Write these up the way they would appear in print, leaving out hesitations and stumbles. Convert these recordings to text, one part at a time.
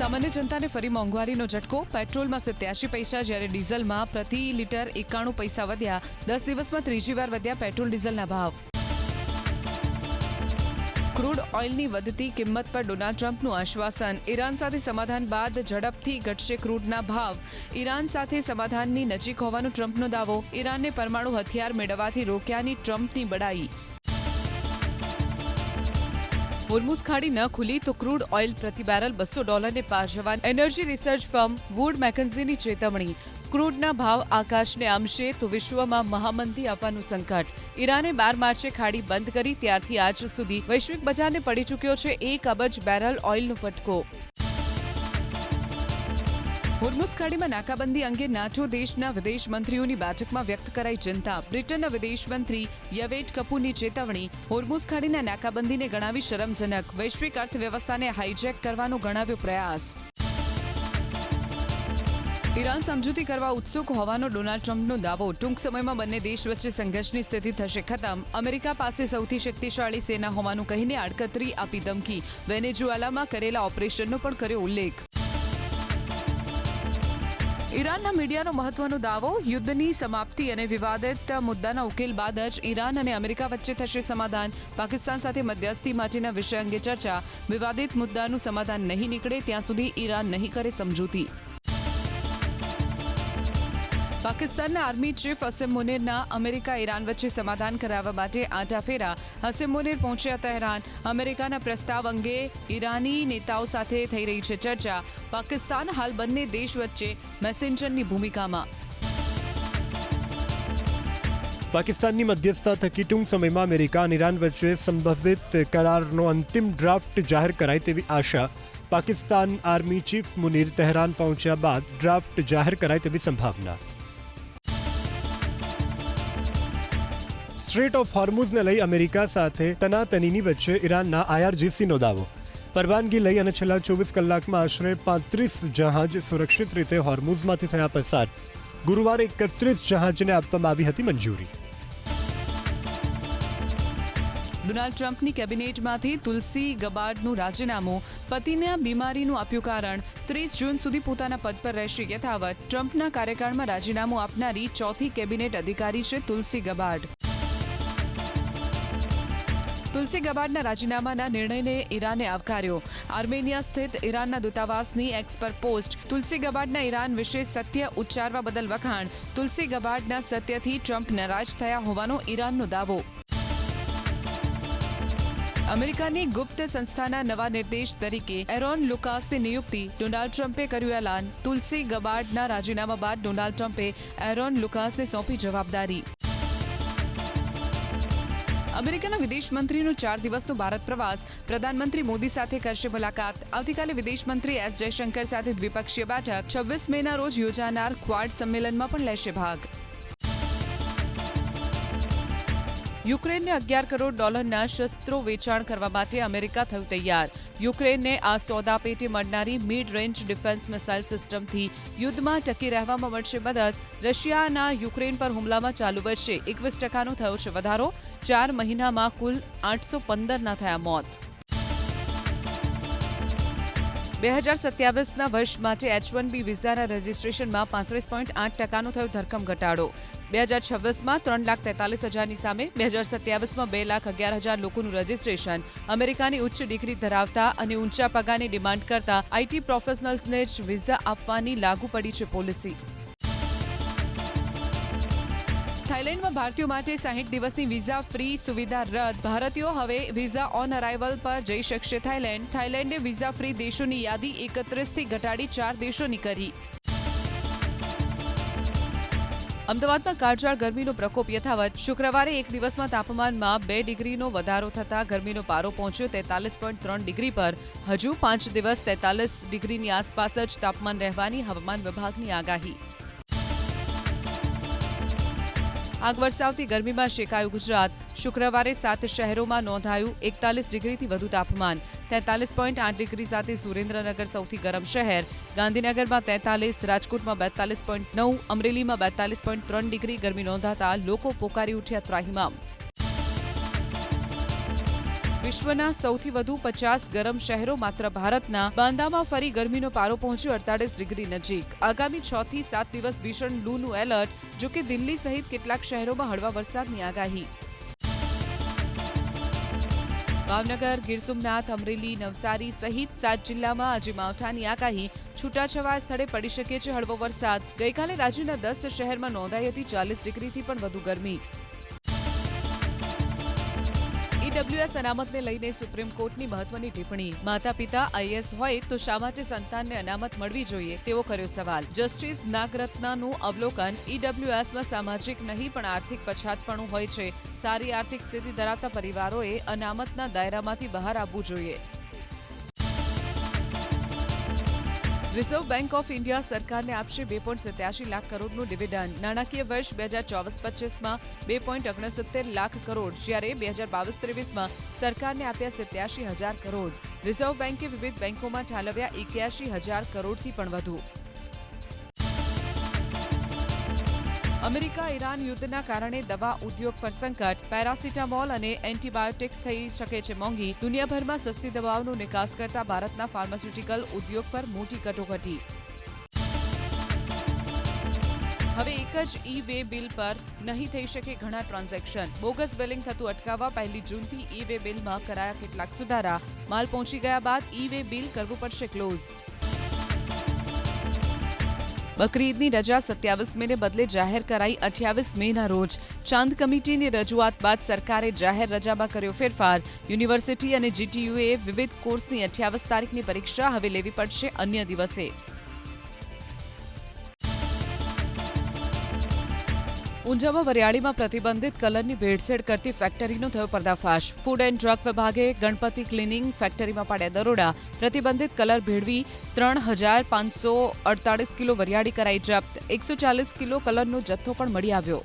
સામાન્ય જનતાને ફરી મોંઘવારીનો ઝટકો. પેટ્રોલમાં 87 પૈસા જ્યારે ડીઝલમાં પ્રતિ લીટર 91 પૈસા વધ્યા. 10 દિવસમાં ત્રીજી વાર વધ્યા પેટ્રોલ ડીઝલના ભાવ. ક્રૂડ ઓઇલની વધતી કિંમત પર ડોનાલ્ડ ટ્રમ્પનું આશ્વાસન. ઈરાન સાથે સમાધાન બાદ ઝડપથી ઘટશે ક્રૂડના ભાવ. ઈરાન સાથે સમાધાનની નજીક હોવાનો ટ્રમ્પનો દાવો. ઈરાનને પરમાણુ હથિયાર મેળવવાથી રોક્યાની ટ્રમ્પની બડાઈ. હોર્મુઝ ખાડી ન ખુલી તો ક્રૂડ ઓઇલ પ્રતિ બેરલ $200 પાર જવા. એનર્જી રિસર્ચ ફર્મ વુડ મેકન્ઝીની ચેતવણી. ક્રૂડના ભાવ આકાશને આંબશે તો વિશ્વમાં મહામંદી આવવાનું સંકટ. ઈરાને 12 માર્ચે ખાડી બંધ કરી ત્યારથી આજ સુધી વૈશ્વિક બજારને પડી ચૂક્યો છે 1 અબજ બેરલ ઓઇલનો ફટકો. હોર્મુઝ ખાડીમાં નાકાબંધી અંગે નાટો દેશના વિદેશ મંત્રીઓની બેઠકમાં વ્યક્ત કરાઈ ચિંતા. બ્રિટનના વિદેશ મંત્રી યવેટ કપૂરની ચેતવણી. હોર્મુઝ ખાડીના નાકાબંધીને ગણાવી શરમજનક. વૈશ્વિક અર્થવ્યવસ્થાને હાઇજેક કરવાનો ગણાવ્યો પ્રયાસ. ઈરાન સમજૂતી કરવા ઉત્સુક હોવાનો ડોનાલ્ડ ટ્રમ્પનો દાવો. ટૂંક સમયમાં બંને દેશ વચ્ચે સંઘર્ષની સ્થિતિ થશે ખતમ. અમેરિકા પાસે સૌથી શક્તિશાળી સેના હોવાનું કહીને આડકતરી આપી ધમકી. વેનેઝુએલામાં કરેલા ઓપરેશનનો પણ કર્યો ઉલ્લેખ. ઈરાનના મીડિયાનો મહત્વનો દાવો. યુદ્ધની સમાપ્તિ અને વિવાદિત મુદ્દાના ઉકેલ બાદ જ ઈરાન અને અમેરિકા વચ્ચે થશે સમાધાન. પાકિસ્તાન સાથે મધ્યસ્થી માટેના વિષય અંગે ચર્ચા. વિવાદિત મુદ્દાનું સમાધાન નહીં નીકળે ત્યાં સુધી ઈરાન નહીં કરે સમજૂતી. પાકિસ્તાનના army chief Hasim મુનીરના America Iran વચ્ચે સમાધાન કરાવવા માટે આંટાફેરા. હસીમ મુનીર પહોંચ્યા તહેરાન. અમેરિકાના પ્રસ્તાવ અંગે ઈરાની નેતાઓ સાથે થઈ રહી છે ચર્ચા. પાકિસ્તાન હાલ બંને દેશ વચ્ચે મેસેન્જરની ભૂમિકામાં. પાકિસ્તાનની મધ્યસ્થતા થકી ટૂંક સમયમાં અમેરિકા અને ઈરાન વચ્ચે સંભવિત કરારનો અંતિમ ડ્રાફ્ટ જાહેર કરાય તેવી આશા. Pakistan army chief Munir Tehran પહોંચ્યા બાદ ડ્રાફ્ટ જાહેર કરાય તેવી સંભાવના. સ્ટ્રેટ ઓફ હોર્મુઝને લઈ અમેરિકા સાથે તનાતનીની વચ્ચે ઈરાનના IRGCનો દાવો. પરવાનગી લઈ અને છેલ્લા 24 કલાકમાં આશરે 35 જહાજ સુરક્ષિત રીતે હોર્મુઝમાંથી થયા પસાર. ગુરુવારે 31 જહાજને આપવામાં આવી હતી મંજૂરી. ડોનાલ્ડ ટ્રમ્પની કેબિનેટમાંથી તુલસી ગબાર્ડનું રાજીનામું. પતિના બીમારીનું આપ્યું કારણ. 30 જૂન સુધી પોતાના પદ પર રહેશે યથાવત. ટ્રમ્પના કાર્યકાળમાં રાજીનામું આપનારી ચોથી કેબિનેટ અધિકારી છે તુલસી ગબાર્ડ. તુલસી ગબાર્ડના રાજીનામાના નિર્ણયને ઈરાને આવકાર્યો. આર્મેનિયા સ્થિત ઈરાનના દૂતાવાસની એક્સ પર પોસ્ટ. તુલસી ગબાર્ડના ઈરાન વિશે સત્ય ઉચ્ચારવા બદલ વખાણ. તુલસી ગબાર્ડના સત્યથી ટ્રમ્પ નારાજ થયા હોવાનો ઈરાનનો દાવો. અમેરિકાની ગુપ્ત સંસ્થાના નવા નિર્દેશ તરીકે એરોન લુકાસની નિયુક્તિ. ડોનાલ્ડ ટ્રમ્પે કર્યું એલાન. તુલસી ગબાર્ડના રાજીનામા બાદ ડોનાલ્ડ ટ્રમ્પે એરોન લુકાસને સોંપી જવાબદારી. અમેરિકાના વિદેશ મંત્રીનો 4 દિવસનો ભારત પ્રવાસ. પ્રધાનમંત્રી મોદી સાથે કરશે મુલાકાત. આવતીકાલે વિદેશ મંત્રી S જયશંકર સાથે દ્વિપક્ષીય બેઠક. 26 મેના રોજ યોજાનાર ક્વાડ સંમેલનમાં પણ લેશે ભાગ. યુક્રેનને $11 કરોડ શસ્ત્રો વેચાણ કરવા માટે અમેરિકા થયું તૈયાર. યુક્રેનને આ સોદા પેટે મળનારી મિડ રેન્જ ડિફેન્સ મિસાઇલ સિસ્ટમથી યુદ્ધમાં ટકી રહેવામાં મળશે મદદ. રશિયાના યુક્રેન પર હુમલામાં ચાલુ વર્ષે 21% થયો છે વધારો. 4 મહિનામાં કુલ 815ના થયા મોત. 2027ના વર્ષ માટે H-1B વિઝાના રજીસ્ટ્રેશનમાં 35.8%નો થયો ધરખમ ઘટાડો. 2026માં 3,43,000ની સામે 2027માં 2,11,000 લોકોનું રજીસ્ટ્રેશન. અમેરિકાની ઉચ્ચ ડિગ્રી ધરાવતા અને ઊંચા પગારની ડિમાન્ડ કરતા IT પ્રોફેશનલ્સને જ વિઝા આપવાની લાગુ પડી છે પોલિસી. થાઇલેન્ડમાં ભારતીયો માટે 60 દિવસની વિઝા ફ્રી સુવિધા રદ. ભારતીયો હવે વિઝા ઓન અરાઇવલ પર જઈ શકશે થાઇલેન્ડ. થાઇલેન્ડે વિઝા ફ્રી દેશોની યાદી 31થી ઘટાડી 4 દેશોની કરી. અમદાવાદમાં કાળઝાળ ગરમીનો પ્રકોપ યથાવત. શુક્રવારે એક દિવસમાં તાપમાનમાં 2 ડિગ્રીનો વધારો થતાં ગરમીનો પારો પહોંચ્યો 43.3 ડિગ્રી પર. હજુ 5 દિવસ 43 ડિગ્રીની આસપાસ જ તાપમાન રહેવાની હવામાન વિભાગની આગાહી. આગ વરસાવતી ગરમીમાં શેકાયું ગુજરાત. શુક્રવારે 7 શહેરોમાં નોંધાયું 41 ડિગ્રીથી વધુ તાપમાન. 43.8 ડિગ્રી સાથે સુરેન્દ્રનગર સૌથી ગરમ શહેર. ગાંધીનગરમાં 43, રાજકોટમાં 42.9, અમરેલીમાં 42.3 ડિગ્રી ગરમી નોંધાતા લોકો પોકારી ઉઠ્યા ત્રાહિમામ. વિશ્વના સૌથી વધુ 50 ગરમ શહેરો માત્ર ભારતના બાંદામાં ફરી ગરમીનો પારો પહોંચ્યો 48 ડિગ્રી નજીક. આગામી 6 થી 7 દિવસ ભીષણ લૂનું એલર્ટ. જો કે દિલ્હી સહિત કેટલાક શહેરોમાં હળવા વરસાદની આગાહી. ભાવનગર, ગીર સોમનાથ, અમરેલી, નવસારી સહિત 7 જિલ્લામાં આજે માવઠાની આગાહી. છૂટાછવાયા સ્થળે પડી શકે છે હળવો વરસાદ. ગઈકાલે રાજ્યના 10 શહેરમાં નોંધાઈ હતી 40 ડિગ્રીથી પણ વધુ ગરમી. ઈડબ્લ્યુએસ અનામતને લઈને સુપ્રીમ કોર્ટની મહત્વની ટિપ્પણી. માતા પિતા આઈએએસ હોય તો શા માટે સંતાનને અનામત મળવી જોઈએ તેવો કર્યો સવાલ. જસ્ટિસ નાગરત્નનું અવલોકન. ઈડબ્લ્યુએસમાં સામાજિક નહીં પણ આર્થિક પછાતપણું હોય છે. સારી આર્થિક સ્થિતિ ધરાવતા પરિવારોએ અનામતના દાયરામાંથી બહાર આવવું જોઈએ. રિઝર્વ બેંક ઓફ ઇન્ડિયા સરકારને આપશે 2.87 લાખ કરોડનું ડિવિડન્ડ. નાણાકીય વર્ષ 2024-25માં 2.69 લાખ કરોડ, જ્યારે 2022-23માં સરકારને આપ્યા 87,000 કરોડ. રિઝર્વ બેંકે વિવિધ બેંકોમાં ઠાલવ્યા 81,000 કરોડથી પણ વધુ. અમેરિકા ઈરાન યુદ્ધના કારણે દવા ઉદ્યોગ પર સંકટ. પેરાસિટામોલ અને એન્ટીબાયોટિક્સ થઈ શકે છે મોંઘી. દુનિયાભરમાં સસ્તી દવાઓનો નિકાસ કરતા ભારતના ફાર્માસ્યુટિકલ ઉદ્યોગ પર મોટી કટોકટી. હવે એક જ ઈ-વે બિલ પર નહીં થઈ શકે ઘણા ટ્રાન્ઝેક્શન. બોગસ બિલિંગ થતું અટકાવવા 1 જૂનથી ઈ-વે બિલમાં કરાયા કેટલાક સુધારા. માલ પહોંચી ગયા બાદ ઈ-વે બિલ કરવું પડશે ક્લોઝ. બકરી ઈદની રજા 27 મેને બદલે જાહેર કરાઈ 28 મેના રોજ. ચાંદ કમિટીની રજૂઆત બાદ સરકારે જાહેર રજામાં કર્યો ફેરફાર. યુનિવર્સિટી અને જીટીયુએ વિવિધ કોર્સની 28 તારીખની પરીક્ષા હવે લેવી પડશે અન્ય દિવસે. ઊંઝામાં વરિયાળીમાં પ્રતિબંધિત કલરની ભેળસેળ કરતી ફેક્ટરીનો થયો પર્દાફાશ. ફૂડ એન્ડ ડ્રગ વિભાગે ગણપતિ ક્લિનિંગ ફેક્ટરીમાં પાડ્યા દરોડા. પ્રતિબંધિત કલર ભેળવી 3,548 કિલો વરિયાળી કરાઈ જપ્ત. 140 કિલો કલરનો જથ્થો પણ મળી આવ્યો.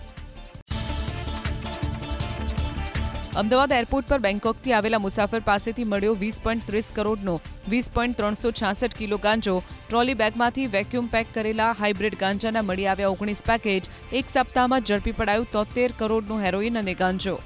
અમદાવાદ એરપોર્ટ પર બેંકોકથી આવેલા મુસાફર પાસેથી મળ્યો 20.30 કરોડનો 20.366 કિલો ગાંજો. ટ્રોલી બેગમાંથી વેક્યુમ પેક કરેલા હાઇબ્રિડ ગાંજાના મળી આવ્યા 19 પેકેટ. એક સપ્તાહમાં ઝડપી પડાયું 73 કરોડનું હેરોઇન અને ગાંજો.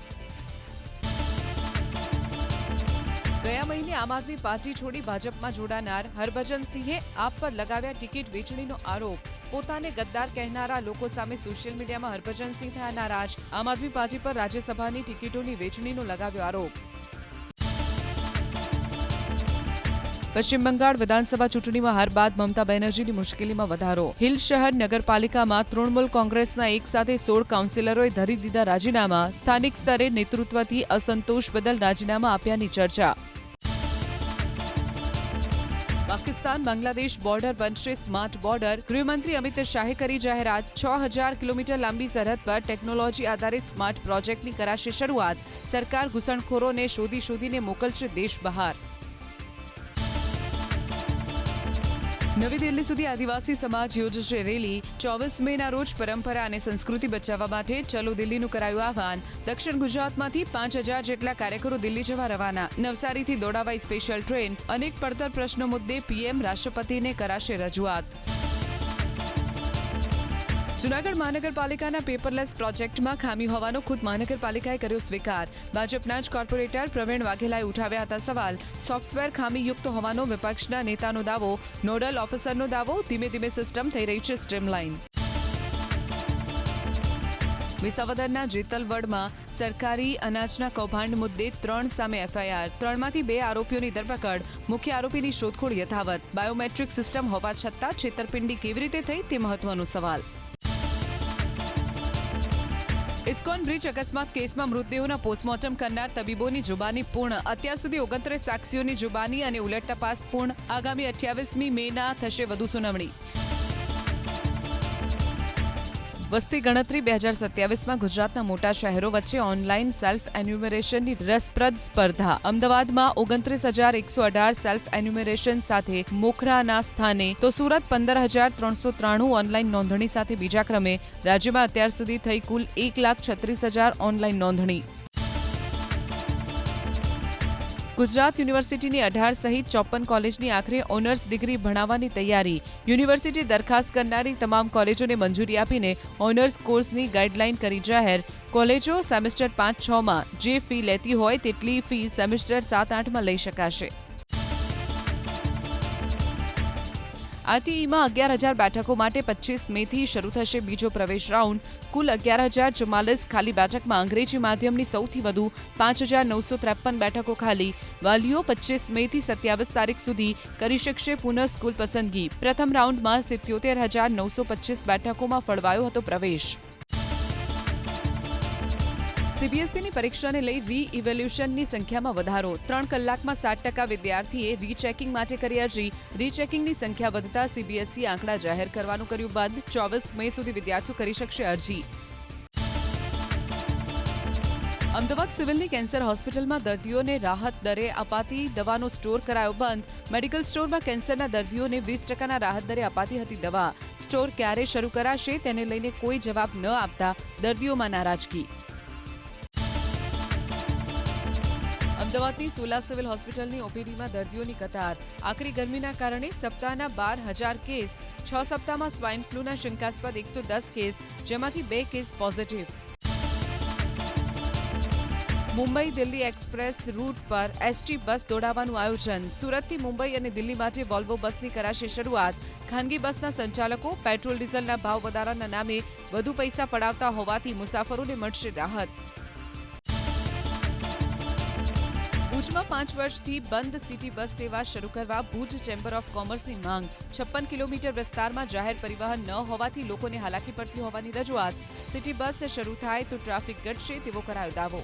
ગયા મહિને આમ આદમી પાર્ટી છોડી ભાજપમાં જોડાનાર હરભજનસિંહે આપ પર લગાવ્યા ટિકિટ વેચણીનો આરોપ. પોતાને ગદ્દાર કહેનારા લોકો સામે સોશિયલ મીડિયામાં હરભજનસિંહ થયા નારાજ. આમ આદમી પાર્ટી પર રાજ્યસભાની ટિકિટોની વેચણીનો લગાવ્યો આરોપ. પશ્ચિમ બંગાળ વિધાનસભા ચૂંટણીમાં હાર બાદ મમતા બેનર્જીની મુશ્કેલીમાં વધારો. હિલ શહેર નગરપાલિકામાં તૃણમૂલ કોંગ્રેસના એક સાથે 16 કાઉન્સિલરોએ ધરી દીધા રાજીનામા. સ્થાનિક સ્તરે નેતૃત્વથી અસંતોષ બદલ રાજીનામા આપ્યાની ચર્ચા. પાકિસ્તાન બાંગ્લાદેશ બોર્ડર બનશે સ્માર્ટ બોર્ડર. ગૃહમંત્રી અમિત શાહે કરી જાહેરાત. 6,000 કિલોમીટર લાંબી સરહદ પર ટેકનોલોજી આધારિત સ્માર્ટ પ્રોજેક્ટની કરાશે શરૂઆત. સરકાર ઘૂસણખોરોને શોધીને મોકલશે દેશ બહાર. નવી દિલ્હી સુધી આદિવાસી સમાજ યોજશે રેલી. 24 મેના રોજ પરંપરા અને સંસ્કૃતિ બચાવવા માટે ચલો દિલ્હીનું કરાયું આહવાન. દક્ષિણ ગુજરાતમાંથી 5,000 જેટલા કાર્યકરો દિલ્હી જવા રવાના. નવસારીથી દોડાવાઈ સ્પેશિયલ ટ્રેન. અનેક પડતર પ્રશ્નો મુદ્દે પીએમ રાષ્ટ્રપતિને કરાશે રજૂઆત. જૂનાગઢ મહાનગરપાલિકાના પેપરલેસ પ્રોજેક્ટમાં ખામી હોવાનો ખુદ મહાનગરપાલિકાએ કર્યો સ્વીકાર. ભાજપના જ કોર્પોરેટર પ્રવીણ વાઘેલાએ ઉઠાવ્યા હતા સવાલ. સોફ્ટવેર ખામીયુક્ત હોવાનો વિપક્ષના નેતાનો દાવો. નોડલ ઓફિસરનો દાવો. ધીમે ધીમે સિસ્ટમ થઈ રહી છે સ્ટ્રીમલાઇન. વિસાવદરના જેતલવડમાં સરકારી અનાજના કૌભાંડ મુદ્દે 3 સામે એફઆઈઆર. 3માંથી 2 આરોપીઓની ધરપકડ. મુખ્ય આરોપીની શોધખોળ યથાવત. બાયોમેટ્રિક સિસ્ટમ હોવા છતાં છેતરપિંડી કેવી રીતે થઈ તે મહત્વનો સવાલ. ઇસ્કોન બ્રિજ અકસ્માત કેસમાં મૃતદેહોના પોસ્ટમોર્ટમ કરનાર તબીબોની જુબાની પૂર્ણ. અત્યાર સુધી 29 સાક્ષીઓની જુબાની અને ઉલટ તપાસ પૂર્ણ. આગામી 28મી મેના થશે વધુ સુનાવણી. વસ્તી ગણતરી 2027માં ગુજરાતના મોટા શહેરો વચ્ચે ઓનલાઈન સેલ્ફ એન્યુમરેશનની રસપ્રદ સ્પર્ધા. અમદાવાદમાં 29,118 સેલ્ફ એન્યુમરેશન સાથે મોખરાના સ્થાને તો સુરત 15,393 ઓનલાઈન નોંધણી સાથે બીજા ક્રમે. રાજ્યમાં અત્યાર સુધી થઈ કુલ 1,36,000 ઓનલાઈન નોંધણી. ગુજરાત યુનિવર્સિટીની 18 સહિત 54 કોલેજની આખરે ઓનર્સ ડિગ્રી ભણાવવાની તૈયારી. યુનિવર્સિટી દરખાસ્ત કરનારી તમામ કોલેજોને મંજૂરી આપીને ઓનર્સ કોર્સની ગાઈડલાઈન કરી જાહેર. કોલેજો સેમેસ્ટર 5-6માં જે ફી લેતી હોય તેટલી ફી સેમેસ્ટર 7-8માં લઈ શકાશે. આરટીઈમાં 11,000 બેઠકો માટે 25 મેથી શરૂ થશે બીજો પ્રવેશ રાઉન્ડ. કુલ 11,044 ખાલી બેઠકમાં અંગ્રેજી માધ્યમની સૌથી વધુ 5,953 બેઠકો ખાલી. વાલીઓ 25 મેથી 27 તારીખ સુધી કરી શકશે પુનઃ સ્કૂલ પસંદગી. પ્રથમ રાઉન્ડમાં 77,925 બેઠકોમાં ફળવાયો હતો પ્રવેશ. સીબીએસઈની પરીક્ષાને લઈ રી-ઇવેલ્યુશનની સંખ્યામાં વધારો. 3 કલાકમાં 60% વિદ્યાર્થીએ રીચેકિંગ માટે કરી અરજી. રીચેકિંગની સંખ્યા વધતા સીબીએસઈ આંકડા જાહેર કરવાનું કર્યું બંધ. 24 મે સુધી વિદ્યાર્થીઓ કરી શકશે અરજી. અમદાવાદ સિવિલની કેન્સર હોસ્પિટલમાં દર્દીઓને રાહત દરે અપાતી દવાનો સ્ટોર કરાયો બંધ. મેડિકલ સ્ટોરમાં કેન્સરના દર્દીઓને 20%ના રાહત દરે અપાતી હતી દવા. સ્ટોર ક્યારે શરૂ કરાશે તેને લઈને કોઈ જવાબ ન આપતા દર્દીઓમાં નારાજગી. અમદાવાદની સોલા સિવિલ હોસ્પિટલની ઓપીડીમાં દર્દીઓની કતાર. આકરી ગરમીના કારણે સપ્તાહના 12,000 કેસ. 6 સપ્તાહમાં સ્વાઇન ફ્લૂના શંકાસ્પદ 110 કેસ, જેમાંથી 2 case positive. Mumbai Delhi express route પર એસટી બસ દોડાવવાનું આયોજન. સુરતથી મુંબઈ અને દિલ્હી માટે વોલ્વો બસની કરાશે શરૂઆત. ખાનગી બસના સંચાલકો પેટ્રોલ ડીઝલના ભાવ વધારાના નામે વધુ પૈસા પડાવતા હોવાથી મુસાફરોને મળશે રાહત. ભુજમાં 5 વર્ષથી બંધ સિટી બસ સેવા શરૂ કરવા ભુજ ચેમ્બર ઓફ કોમર્સની માંગ. 56 કિલોમીટર વિસ્તારમાં જાહેર પરિવહન ન હોવાથી લોકોને હાલાકી પડતી હોવાની રજૂઆત. સિટી બસ શરૂ થાય તો ટ્રાફિક ઘટશે તેવો કરાયો દાવો.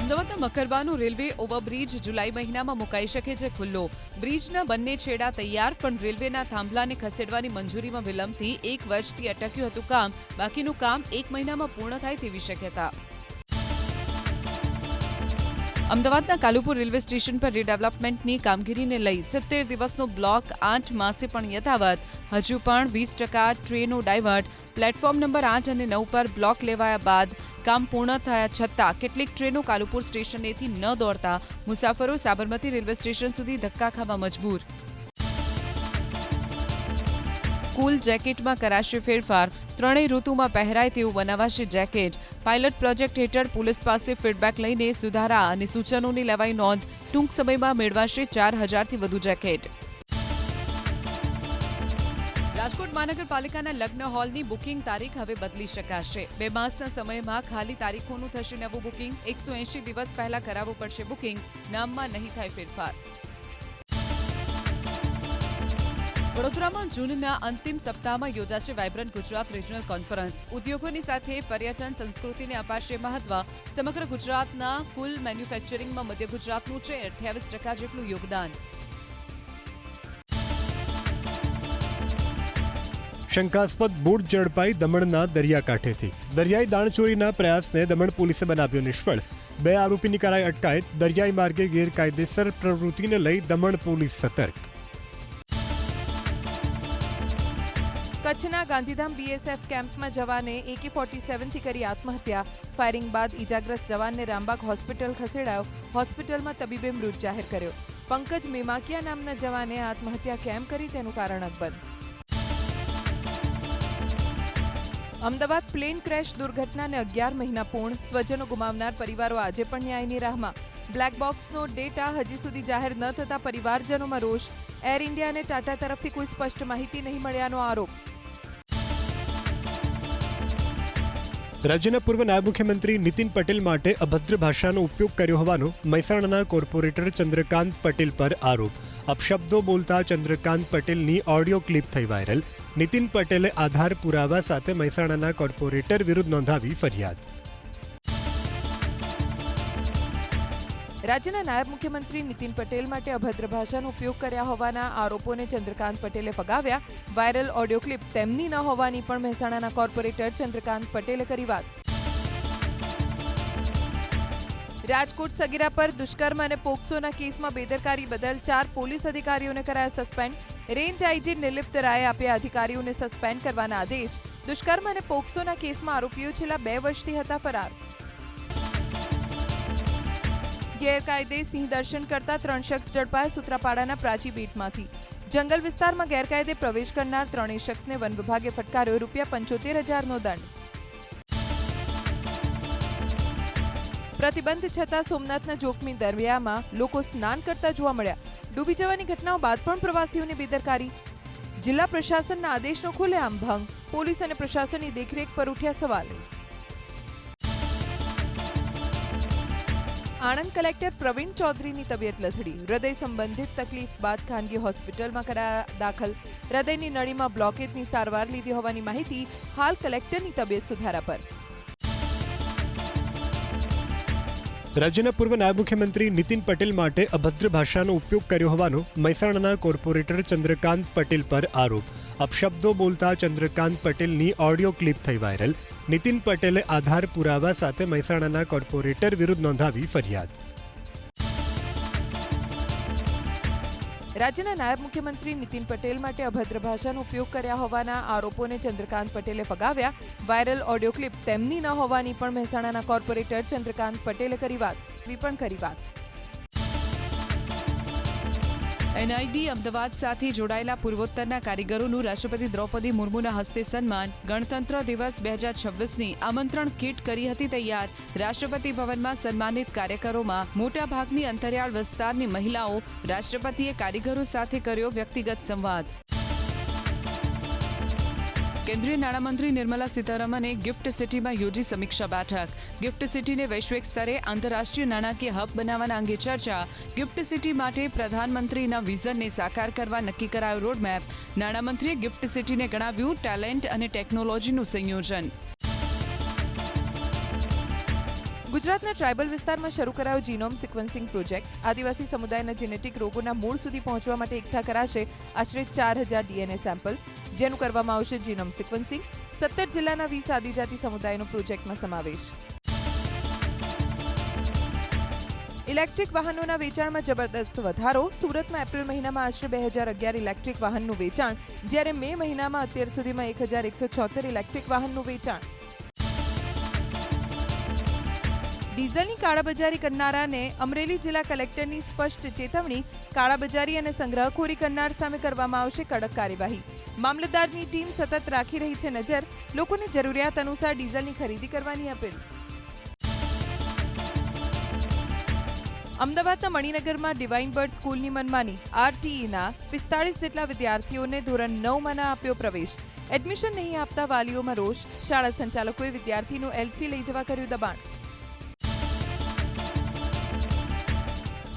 અમદાવાદના મકરબાનું રેલવે ઓવરબ્રિજ જુલાઈ મહિનામાં મુકાઈ શકે છે ખુલ્લો. બ્રિજના બંને છેડા તૈયાર, પણ રેલવેના થાંભલાને ખસેડવાની મંજૂરીમાં વિલંબથી 1 વર્ષથી અટક્યું હતું કામ. બાકીનું કામ 1 મહિનામાં પૂર્ણ થાય તેવી શક્યતા. અમદાવાદના કાલુપુર રેલવે સ્ટેશન પર રીડેવલપમેન્ટની કામગીરીને લઈ 70 દિવસનો બ્લોક 8 માસે પણ યથાવત. હજુ પણ 20% ટ્રેનો ડાયવર્ટ. પ્લેટફોર્મ નંબર 8 અને 9 પર બ્લોક લેવાયા બાદ કામ પૂર્ણ થયા છતાં કેટલીક ટ્રેનો કાલુપુર સ્ટેશનેથી ન દોડતા મુસાફરો સાબરમતી રેલવે સ્ટેશન સુધી ધક્કા ખાવા મજબૂર. કુલ જેકેટમાં કરાશે ફેરફાર. 3 ઋતુમાં પહેરાય તેવું બનાવાશે જેકેટ. પાયલટ પ્રોજેક્ટ હેઠળ પોલીસ પાસે ફીડબેક લઈને સુધારા અને સૂચનોની લેવાઈ નોંધ. ટૂંક સમયમાં મેળવાશે 4,000થી વધુ જેકેટ. રાજકોટ મહાનગરપાલિકાના લગ્ન હોલની બુકિંગ તારીખ હવે બદલી શકાશે. 2 માસના સમયમાં ખાલી તારીખોનું થશે નવું બુકિંગ. 180 દિવસ પહેલા કરાવવું પડશે બુકિંગ. નામમાં નહીં થાય ફેરફાર. વડોદરામાં જૂનના અંતિમ સપ્તાહમાં યોજાશે વાઇબ્રન્ટ ગુજરાત રિજનલ કોન્ફરન્સ. ઉદ્યોગોની સાથે પર્યટન સંસ્કૃતિને અપાશે મહત્વ. સમગ્ર ગુજરાતના કુલ મેન્યુફેક્ચરિંગમાં મધ્ય ગુજરાતનું છે 28% જેટલું યોગદાન. શંકાસ્પદ બોટ ઝડપાઈ દમણના દરિયાકાંઠેથી. દરિયાઈ દાણચોરીના પ્રયાસને દમણ પોલીસે બનાવ્યો નિષ્ફળ. 2 આરોપીની કરાઈ અટકાયત. દરિયાઈ માર્ગે ગેરકાયદેસર પ્રવૃત્તિને લઈ દમણ પોલીસ સતર્ક. કચ્છના ગાંધીધામ બીએસએફ કેમ્પમાં જવાને AK-47થી કરી આત્મહત્યા. ફાયરિંગ બાદ ઈજાગ્રસ્ત જવાનને રામબાગ હોસ્પિટલ ખસેડાયો. હોસ્પિટલમાં તબીબે મૃત જાહેર કર્યો. પંકજ મેમાકિયા નામના જવાને આત્મહત્યા કેમ કરી તેનું કારણ અકબંધ. અમદાવાદ પ્લેન ક્રેશ દુર્ઘટનાને 11 મહિના પૂર્ણ. સ્વજનો ગુમાવનાર પરિવારો આજે પણ ન્યાયની રાહમાં. બ્લેક બોક્સનો ડેટા હજી સુધી જાહેર ન થતા પરિવારજનોમાં રોષ. એર ઇન્ડિયા અને ટાટા તરફથી કોઈ સ્પષ્ટ માહિતી નહીં મળ્યાનો આરોપ. રાજ્યના પૂર્વ નાયબ મુખ્યમંત્રી નીતિન પટેલ માટે અભદ્ર ભાષાનો ઉપયોગ કર્યો હોવાનો મહેસાણાના કોર્પોરેટર ચંદ્રકાંત પટેલ પર આરોપ. અપશબ્દો બોલતા ચંદ્રકાંત પટેલની ઓડિયો ક્લિપ થઈ વાયરલ. નીતિન પટેલે આધાર પુરાવા સાથે મહેસાણાના કોર્પોરેટર વિરુદ્ધ નોંધાવી ફરિયાદ. રાજ્યના નાયબ મુખ્યમંત્રી નીતિન પટેલ માટે અભદ્ર ભાષાનો ઉપયોગ કર્યા હોવાના આરોપોને ચંદ્રકાંત પટેલે ફગાવ્યા. વાયરલ ઓડિયો ક્લિપ તેમની ન હોવાની પણ મહેસાણાના કોર્પોરેટર ચંદ્રકાંત પટેલે કરી વાત. રાજકોટ સગીરા પર દુષ્કર્મ અને પોક્સોના કેસમાં બેદરકારી બદલ 4 પોલીસ અધિકારીઓને કરાયા સસ્પેન્ડ. રેન્જ આઈજી નિલિપ્ત રાયે આપ્યા અધિકારીઓને સસ્પેન્ડ કરવાના આદેશ. દુષ્કર્મ અને પોક્સોના કેસમાં આરોપીઓ છેલ્લા 2 વર્ષથી હતા ફરાર. ગેરકાયદે સિંહ દર્શન કરતા 3 શખ્સ ઝડપાયા સૂત્રાપાડાના પ્રાચી બેટમાંથી. જંગલ વિસ્તારમાં ગેરકાયદે પ્રવેશ કરનાર 3 શખ્સને વન વિભાગે ફટકાર્યો ₹75,000નો દંડ. પ્રતિબંધ છતાં સોમનાથના જોખમી દરિયામાં લોકો સ્નાન કરતા જોવા મળ્યા. ડૂબી જવાની ઘટનાઓ બાદ પણ પ્રવાસીઓની બેદરકારી. જિલ્લા પ્રશાસનના આદેશનો ખુલ્લેઆમ ભંગ. પોલીસ અને પ્રશાસનની દેખરેખ પર ઉઠ્યા સવાલ. આણંદ કલેક્ટર પ્રવીણ ચૌધરીની તબિયત લથડી. હૃદય સંબંધિત તકલીફ બાદ ખાનગી હોસ્પિટલમાં કરાયા દાખલ. હૃદયની નળીમાં બ્લોકેજની સારવાર લીધી હોવાની માહિતી. હાલ કલેક્ટરની તબિયત સુધારા પર. રાજ્યના પૂર્વ નાયબ મુખ્યમંત્રી નીતિન પટેલ માટે અભદ્ર ભાષાનો ઉપયોગ કર્યો હોવાનો મહેસાણાના કોર્પોરેટર ચંદ્રકાંત પટેલ પર આરોપ. અપશબ્દો બોલતા ચંદ્રકાંત પટેલની ઓડિયો ક્લિપ થઈ વાયરલ. નીતિન પટેલે આધાર પુરાવા સાથે મહેસાણાના કોર્પોરેટર વિરુદ્ધ નોંધાવી ફરિયાદ. રાજ્યના નાયબ મુખ્યમંત્રી નીતિન પટેલ માટે અભદ્ર ભાષાનો ઉપયોગ કર્યા હોવાના આરોપોને ચંદ્રકાંત પટેલે ફગાવ્યા. વાયરલ ઓડિયો ક્લિપ તેમની ન હોવાની પણ મહેસાણાના કોર્પોરેટર ચંદ્રકાંત પટેલે કરી વાત. એનઆઈડી અમદાવાદ સાથે જોડાયેલા પૂર્વોત્તરના કારીગરોનું રાષ્ટ્રપતિ દ્રૌપદી મુર્મુના હસ્તે સન્માન. ગણતંત્ર દિવસ 2026ની આમંત્રણ કીટ કરી હતી તૈયાર. રાષ્ટ્રપતિ ભવનમાં સન્માનિત કાર્યકરોમાં મોટાભાગની અંતરિયાળ વિસ્તારની મહિલાઓ. રાષ્ટ્રપતિએ કારીગરો સાથે કર્યો વ્યક્તિગત સંવાદ. કેન્દ્રીય નાણામંત્રી નિર્મલા સીતારમણે ગિફ્ટ સિટીમાં યોજી સમીક્ષા બેઠક. ગિફ્ટ સિટીને વૈશ્વિક સ્તરે આંતરરાષ્ટ્રીય નાણાકીય હબ બનાવવાના અંગે ચર્ચા. ગિફ્ટ સિટી માટે પ્રધાનમંત્રીના વિઝનને સાકાર કરવા નક્કી કરાયો રોડમેપ. નાણામંત્રીએ ગિફ્ટ સિટીને ગણાવ્યું ટેલેન્ટ અને ટેકનોલોજીનું સંયોજન. ગુજરાતના ટ્રાઇબલ વિસ્તારમાં શરૂ કરાયો જીનોમ સિક્વન્સિંગ પ્રોજેક્ટ. આદિવાસી સમુદાયના જેનેટિક રોગોના મૂળ સુધી પહોંચવા માટે એકઠા કરાશે આશરે 4,000 ડીએનએ સેમ્પલ, જેનું કરવામાં આવશે જીનોમ સિક્વન્સિંગ. 17 જિલ્લાના 20 આદિજાતિ સમુદાયનો પ્રોજેક્ટમાં સમાવેશ. ઇલેક્ટ્રિક વાહનોના વેચાણમાં જબરદસ્ત વધારો. સુરતમાં એપ્રિલ મહિનામાં આશરે 2011 ઇલેક્ટ્રિક વાહનનું વેચાણ, જ્યારે મે મહિનામાં અત્યાર સુધીમાં 1,176 ઇલેક્ટ્રિક વાહનનું વેચાણ. ડીઝલની કાળાબજારી કરનારાને અમરેલી જિલ્લા કલેક્ટરની સ્પષ્ટ ચેતવણી. કાળાબજારી અને સંગ્રહખોરી કરનાર સામે કરવામાં આવશે કડક કાર્યવાહી. મામલતદારની ટીમ સતત રાખી રહી છે નજર. લોકોને જરૂરિયાત અનુસાર ડીઝલની ખરીદી કરવાની અપીલ. અમદાવાદના મણિનગરમાં ડિવાઇન બર્ડ સ્કૂલની મનમાની. આરટીઈના 45 જેટલા વિદ્યાર્થીઓને ધોરણ 9માં આપ્યો પ્રવેશ. એડમિશન નહીં આપતા વાલીઓમાં રોષ. શાળા સંચાલકોએ વિદ્યાર્થીનું એલસી લઈ જવા કર્યું દબાણ.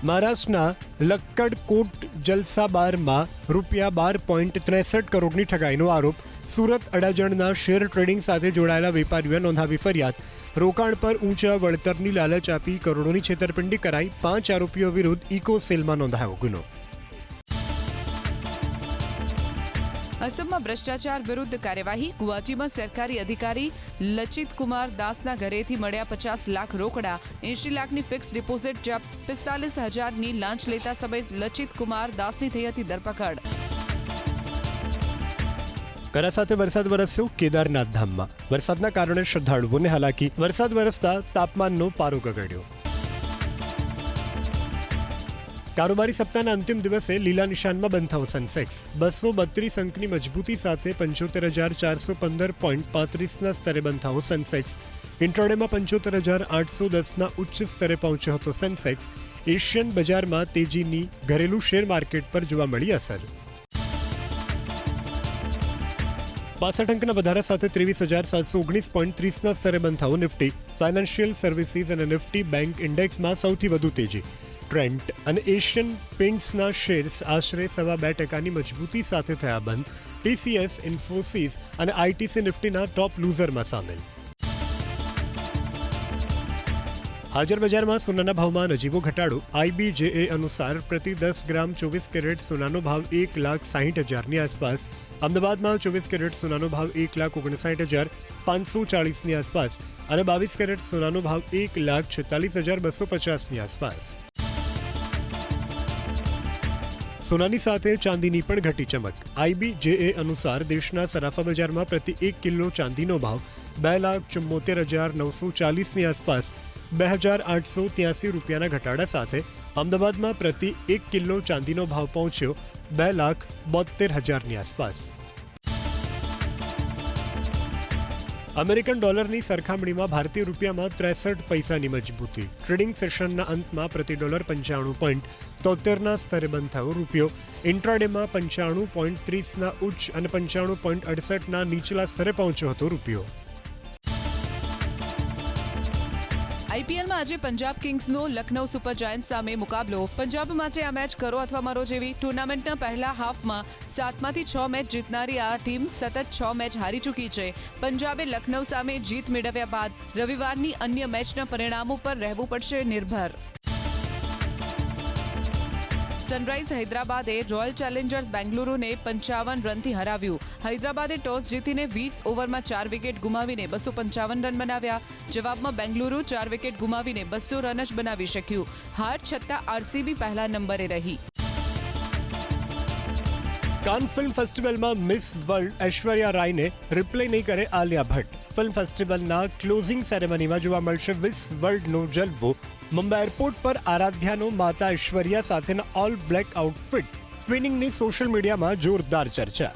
મહારાષ્ટ્રના લક્કડકોટ જલસા બારમાં ₹12.63 કરોડની ઠગાઈનો આરોપ. સુરત અડાજણના શેર ટ્રેડિંગ સાથે જોડાયેલા વેપારીઓએ નોંધાવી ફરિયાદ. રોકાણ પર ઊંચા વળતરની લાલચ આપી કરોડોની છેતરપિંડી કરાઈ. 5 આરોપીઓ વિરુદ્ધ ઇકોસેલમાં નોંધાયો ગુનો. અસમમાં ભ્રષ્ટાચાર વિરુદ્ધ કાર્યવાહી. ગુવાહાટીમાં સરકારી અધિકારી લચિત કુમાર દાસના ઘરેથી મળ્યા 50 લાખ રોકડા. 80 લાખની ફિક્સ ડિપોઝિટ જપ્ત. 45,000ની લાંચ લેતા સમયે લચિત કુમાર દાસની થઈ હતી ધરપકડ. કરા સાથે વરસાદ વરસ્યો કેદારનાથ ધામમાં. વરસાદના કારણે શ્રદ્ધાળુઓને હાલાકી. વરસાદ વરસતા તાપમાનનો પારો ગગડ્યો. કારોબારી સપ્તાહના અંતિમ દિવસે લીલા નિશાનમાં બંધ થયો સેન્સેક્સ. 232 અંકની મજબૂતી સાથે 75,415.35ના સ્તરે બંધ થયો સેન્સેક્સ. ઇન્ટ્રાડેમાં 75,810ના ઉચ્ચ સ્તરે પહોંચ્યો હતો સેન્સેક્સ. એશિયન બજારમાં તેજીની ઘરેલું શેર માર્કેટ પર જોવા મળી અસર. 65 અંકના વધારા સાથે 23,719.30ના સ્તરે બંધ થયો નિફ્ટી. ફાઇનાન્શિયલ સર્વિસીસ અને નિફ્ટી બેંક ઇન્ડેક્સમાં સૌથી વધુ તેજી. ટ્રેન્ટ અને એશિયન પેઇન્ટ્સના શેર્સ આશરે 2.25% મજબૂતી સાથે થયા બંધ. ટીસીએસ, ઇન્ફોસિસ અને આઈટીસી નિફ્ટીના ટોપ લૂઝરમાં સામેલ. હાજર બજારમાં સોનાના ભાવમાં નજીવો ઘટાડો. આઈબીજેએ અનુસાર પ્રતિ 10 ગ્રામ 24 કેરેટ સોનાનો ભાવ 1,60,000ની આસપાસ. અમદાવાદમાં 24 કેરેટ સોનાનો ભાવ 1,59,540ની આસપાસ અને 22 કેરેટ સોનાનો ભાવ 1,46,250ની આસપાસ. સોનાની સાથે ચાંદીની પણ ઘટી ચમક. આઈબીજેએ અનુસાર દેશના સરાફા બજારમાં પ્રતિ 1 કિલો ચાંદીનો ભાવ 2,74,940ની આસપાસ 2,883 રૂપિયાના ઘટાડા સાથે અમદાવાદમાં પ્રતિ 1 કિલો ચાંદીનો ભાવ પહોંચ્યો 2,72,000ની આસપાસ. અમેરિકન ડોલરની સરખામણીમાં ભારતીય રૂપિયામાં 63 પૈસાની મજબૂતી. ટ્રેડિંગ સેશનના અંતમાં પ્રતિ ડોલર 95.73ના સ્તરે બંધ થયો રૂપિયો. ઇન્ટ્રાડેમાં 95.30ના ઉચ્ચ અને 95.68ના નીચલા સ્તરે પહોંચ્યો હતો રૂપિયો. આઈપીએલમાં આજે પંજાબ કિંગ્સનો લખનૌ સુપર જાયન્ટ્સ સામે મુકાબલો. પંજાબ માટે આ મેચ કરો અથવા મરો જેવી. ટુર્નામેન્ટના પહેલા હાફમાં 7માંથી 6 મેચ જીતનારી આ ટીમ સતત 6 મેચ હારી ચૂકી છે. પંજાબે લખનૌ સામે જીત મેળવ્યા બાદ રવિવારની અન્ય મેચના પરિણામો પર રહેવું પડશે નિર્ભર. સનરાઇઝ હૈદરાબાદે રોયલ ચેલેન્જર્સ બેંગલુરુને 55 રનથી હરાવ્યું. હૈદરાબાદે ટોસ જીતીને 20 ઓવરમાં 4 વિકેટ ગુમાવીને 255 રન બનાવ્યા. જવાબમાં બેંગલુરુ 4 વિકેટ ગુમાવીને 200 રન જ બનાવી શક્યું. હાર છતાં આરસીબી પહેલા નંબરે રહી. કાન ફિલ્મ ફેસ્ટિવલમાં મિસ વર્લ્ડ ઐશ્વર્યા રાયને રિપ્લે નહીં કરે આલિયા ભટ્ટ. ફિલ્મ ફેસ્ટિવલના ક્લોઝિંગ સેરેમનીમાં જોવા મળશે મિસ વર્લ્ડનો જલવો. મુંબઈ એરપોર્ટ પર આરાધ્યાનો માતા ઐશ્વર્યા સાથેના ઓલ બ્લેક આઉટફિટ ટ્વિનિંગની સોશિયલ મીડિયામાં જોરદાર ચર્ચા.